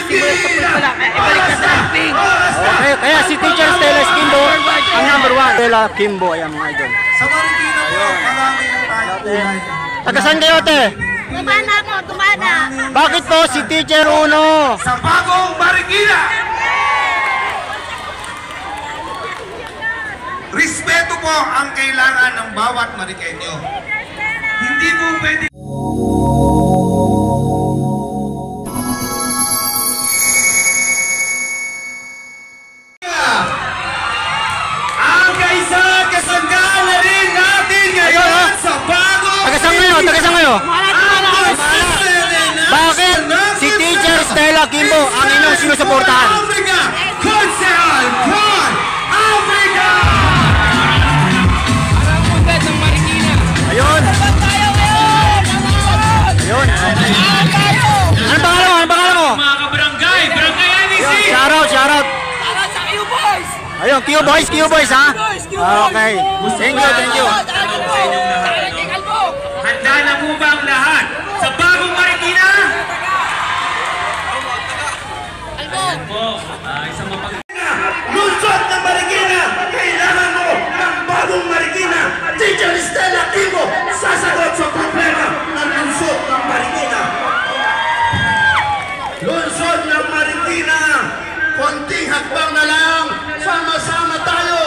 simula sa pula. Ibalik na sa pink. Okay, kaya si Teacher Stella Kimbo ang number 1. Stella Kimbo, ayan mga idol. Sa Marikina po, marami na tayo kulay. Taga saan kayo, te? Tumana po, tumana. Bakit po si Teacher Uno? Sa bagong Marikina! Respeto po ang kailangan ng bawat Marikenyo. Hindi po pwede. Ang kasanggaan na rin natin ngayon sa bagong Taga saan kayo? Taga saan kayo? Bakit si Teacher Stella Kimbo ang inyong sinusuportahan? Africa! Konsehal Con Africa! Ayun. Ayun. Ano pangalan mo? Ano pangalan mo? Mga kabarangay! Barangay NEC! Shoutout, shoutout. Ayun, Q-Boys, Q-Boys ha? Okay. Thank you, thank you. Handa na po ba ang lahat sa bagong Marikina? Lungsod ng Marikina! Kailangan mo ng bagong Marikina! Teacher Stella Kimbo sasagot sa problema ng lungsod ng Marikina! Lungsod ng Marikina! Konting hakbang na lang! Sama-sama tayo!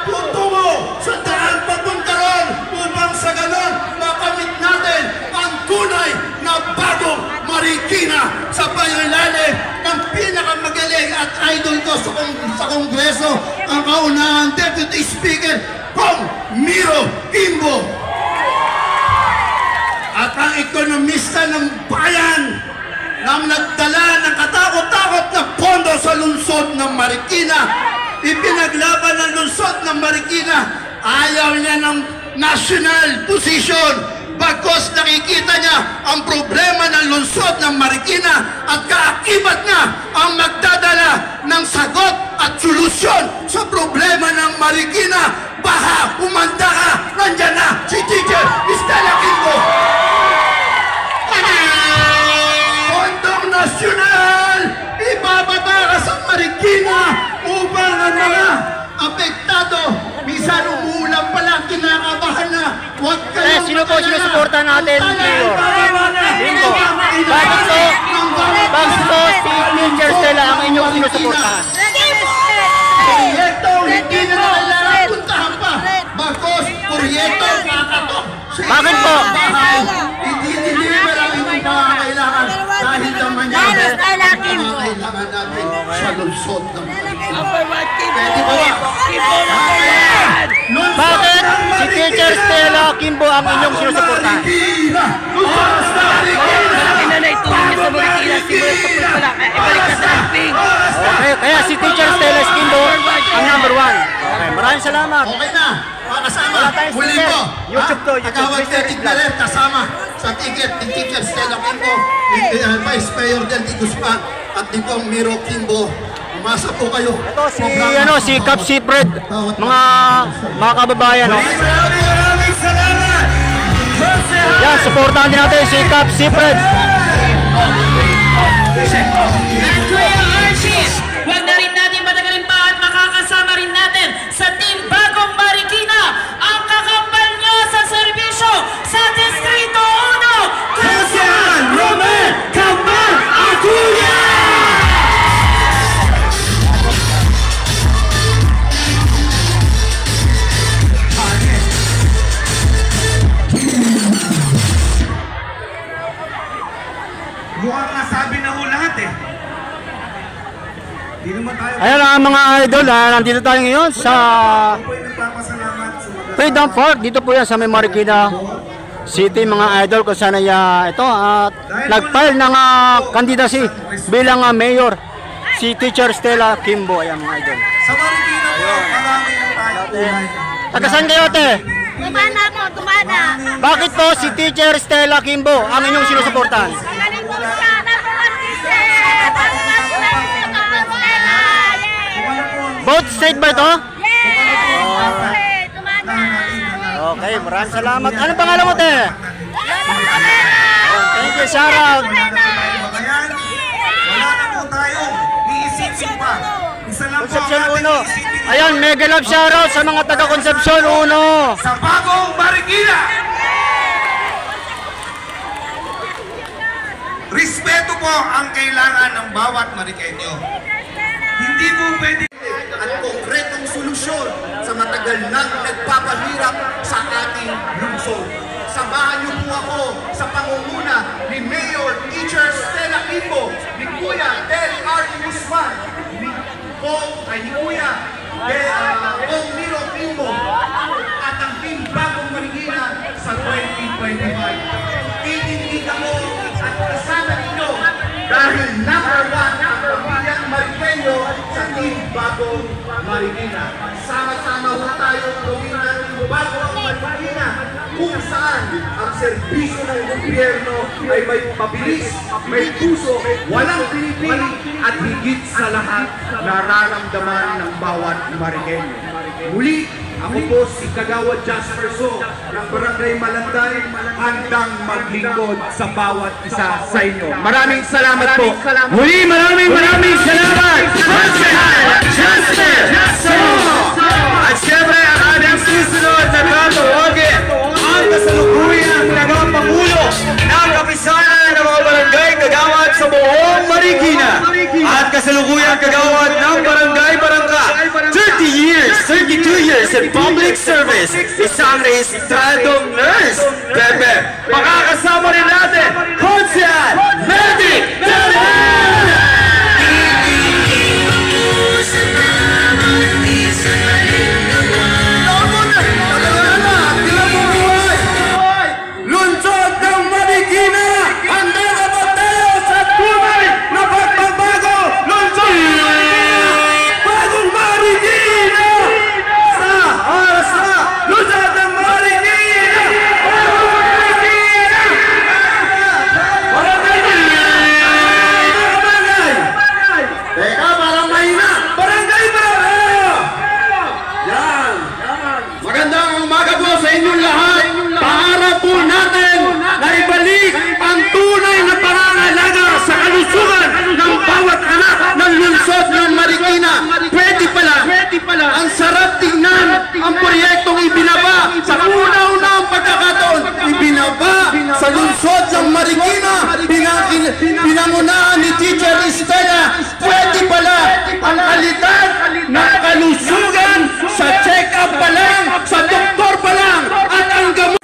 Tutungo sa daan papunta ron upang sa ganon makamit natin ang tunay na bagong Marikina sa pailalim ng pinakamagaling at idol ko sa Kongreso, ang kaunahang Deputy Speaker, Kong Miro Kimbo. At ang ekonomista ng bayan na nagdala ng katakot-takot na pondo sa lungsod ng Marikina, ipinaglaban ng lungsod ng Marikina, ayaw niya ng national position. Bagkos nakikita niya ang problema ng lungsod ng Marikina at kaakibat na ang magdadala ng sagot at solusyon sa problema ng Marikina. Baha, umanda ka, nandyan na si Teacher Stella Kimbo. Pondong nasyonal, ibababa ka sa Marikina upang ang mga apektado, minsan umuulan pa lang, kinakabahan na. Huwag kayong Sino po sinusuporta natin? Kimbo. Bakit po si Teacher Stella ang inyong sinusuportahan? Proyekto, hindi na kailangan puntahan pa. Bagkos, proyekto, kakatok. Bakit po? Hindi maraming pangangailangan dahil naman yan ang pangangailangan natin sa lungsod ng Marikina. Pwede ba? Bakit si Teacher Stella Kimbo ang inyong sinusuportahan? Malaki na naitulong niya sa Marikina. Simula sa pula. Ibalik na sa pink. Okay, kaya si Teacher Stella Kimbo ang number 1. Okay, maraming salamat. Okay na. Kasama. Wala tayong Huli sticker. ko. YouTube to, YouTube. Agawad Mr. David Vlog. Galer kasama sa ticket ni Teacher Stella Kimbo, Vice Mayor Del Di Guzman at ni Kong Miro Kimbo. Umasa po kayo. Ito si Cap Sipred, mga kababayan, no? Maraming salamat. Yan, supportahan din natin si Cap Sipred. Kuya Archie, huwag na rin natin matagalin pa at makakasama rin natin sa Team Bagong Marikina ang kakambal nyo sa serbisyo sa Distrito 1. Kasian Romel Kamal Acuña! Mukhang nasabi na ho lahat eh. Di naman tayo Ayan ang mga idol, nandito tayo ngayon sa nagpapasalamat sa mga Freedom Park. Dito po yan sa may Marikina City, mga idol, kung saan ay ito at nag-file ng candidacy bilang mayor si Teacher Stella Kimbo. Ayan mga idol. sa Marikina po, marami na tayo kulay. Taga saan kayo, te? Tumana po, tumana. Bakit po si Teacher Stella Kimbo ang inyong sinusuportahan? Magaling po siya. Number 1 teacher. Both state ba ito? Yes! Tumana. Okay, maraming salamat. Anong pangalan mo, te? Thank you, shout out. Ayan, wala na po tayo Concepcion 1. Ayan, mega love shoutout sa mga taga Concepcion 1. Sa bagong Marikina. Respeto po ang kailangan ng bawat Marikenyo. Hindi po pwede at konkretong solusyon sa matagal nang nagpapahirap sa ating lungsod. Samahan niyo po ako sa pangunguna ni Mayor Teacher Stella Kimbo, ni Kuya Del R. Guzman, ni Kuya Kong Miro Kimbo, at ang Team Bagong Marikina sa 2025. Titindig ako at kasama ninyo dahil number 1 ang pamilyang Marikenyo sa Team Bagong Marikina. Sama-sama ho tayo gawin natin bago ang Marikina kung saan ang serbisyo ng gobyerno ay may pabilis, may puso, walang pinipili at higit sa lahat nararamdaman ng bawat Marikenyo. Muli, ako po si Kagawad Jasper So ng Barangay Malanday, handang maglingkod sa bawat isa sa inyo. Maraming salamat po. Muli, maraming salamat! Jasper So! At syempre, ang ating susunod na tatawagin ang kasalukuyang nagapangulo ng kapisanan ng mga barangay kagawad sa buong Marikina at kasalukuyang kagawad ng Barangay Barangka 32 years in public service, isang rehistradong nurse. Pepe, makakasama rin natin Consian Medic Lungsod ng Marikina! Handa na ba tayo sa tunay na pagbabago? Lungsod ng Marikina! Bagong Marikina! Sa oras na! Lungsod ng Marikina! Bagong Marikina! Barangay! Teka, parang mahina! Barangay Barangay! Yan! Magandang umaga po sa inyong lahat! Pangarap po natin na ibalik ang tunay na pangangalaga sa kalusugan ng bawat anak ng lungsod ng Marikina. Pwede pala, ang sarap tingnan ang proyektong ibinaba sa una-unang pagkakataon. Ibinaba sa lungsod ng Marikina, pinangunahan ni Teacher Estela. Pwede pala ang kalidad ng kalusugan sa check-up pa lang, sa doktor pa lang, at ang gamot.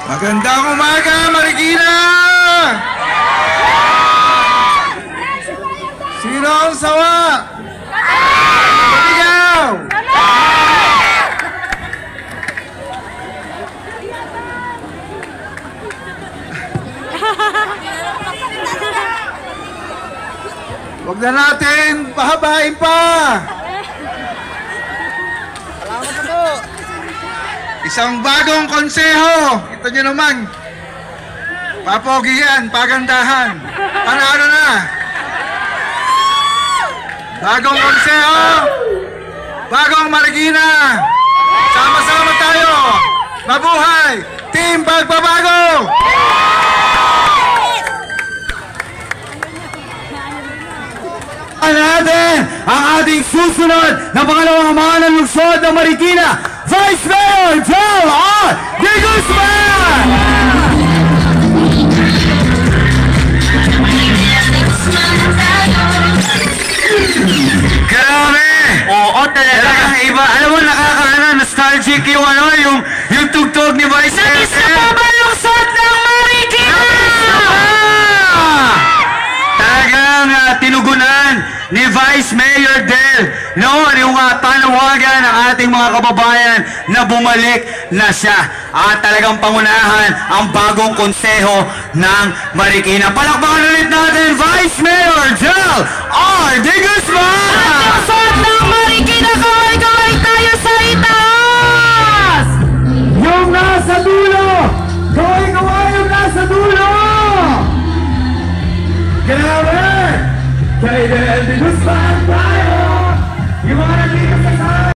Magandang umaga, Marikina! Sino ang sawa? Ikaw! Huwag na natin pahabain pa! Isang bagong konseho. Ito nyo naman. Papogihan, pagandahan. Panalo na. Bagong konseho. Bagong Marikina. Sama-sama tayo. Mabuhay. Team Pagbabago. Natin ang ating susunod na pangalawang mga ng lungsod ng Marikina, Vice Mayor Del R. Guzman! Grabe! Oo, talaga. Iba, alam mo, nostalgic yung yung tugtog ni Vice Mayor. Isa pa ba lungsod ng Marikina? Talagang tinugunan ni Vice Mayor Del, no, yung panawagan ng ating mga kababayan na bumalik na siya at talagang pangunahan ang bagong konseho ng Marikina. Palakpakan ulit natin Vice Mayor Del R. De Guzman! Lungsod ng Marikina, kaway-kaway tayo sa itaas! Yung nasa dulo! Kaway-kaway yung nasa dulo! Grabe! Kay Del De Guzman tayo!